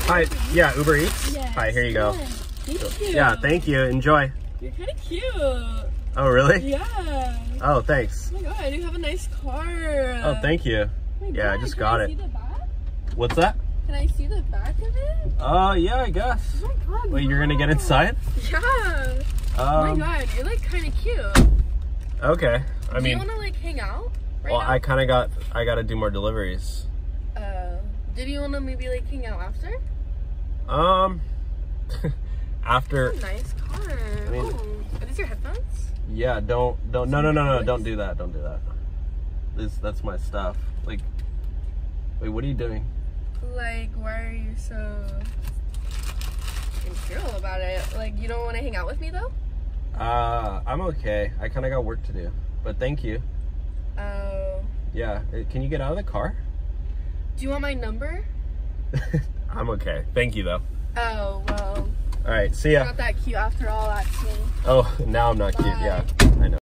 Hi. Yeah, Uber Eats? Yes. Hi, here you go. Thank you. Yeah, thank you. Enjoy. You're kind of cute. Oh, really? Yeah. Oh, thanks. Oh my god, you have a nice car. Oh, thank you. Oh Yeah, I just got it. Can I see the back? What's that? Can I see the back of it? Yeah, I guess. Oh my god. Wait, you're gonna get inside? Yeah. Oh my god, you're like kind of cute. Okay. I mean, do you want to like hang out right well, now? I gotta do more deliveries. Did you want to maybe like hang out after? After. That's a nice car. I mean, oh, are these your headphones? Yeah, no, don't do that. Don't do that. That's my stuff. Like, wait, what are you doing? Like, why are you so insecure about it? Like, you don't want to hang out with me though? I'm okay. I kind of got work to do, but thank you. Oh. Yeah, can you get out of the car? Do you want my number? I'm okay. Thank you though. Oh, well. All right, see ya. You're not that cute after all, actually. Oh, now I'm not cute. Bye. Yeah, I know.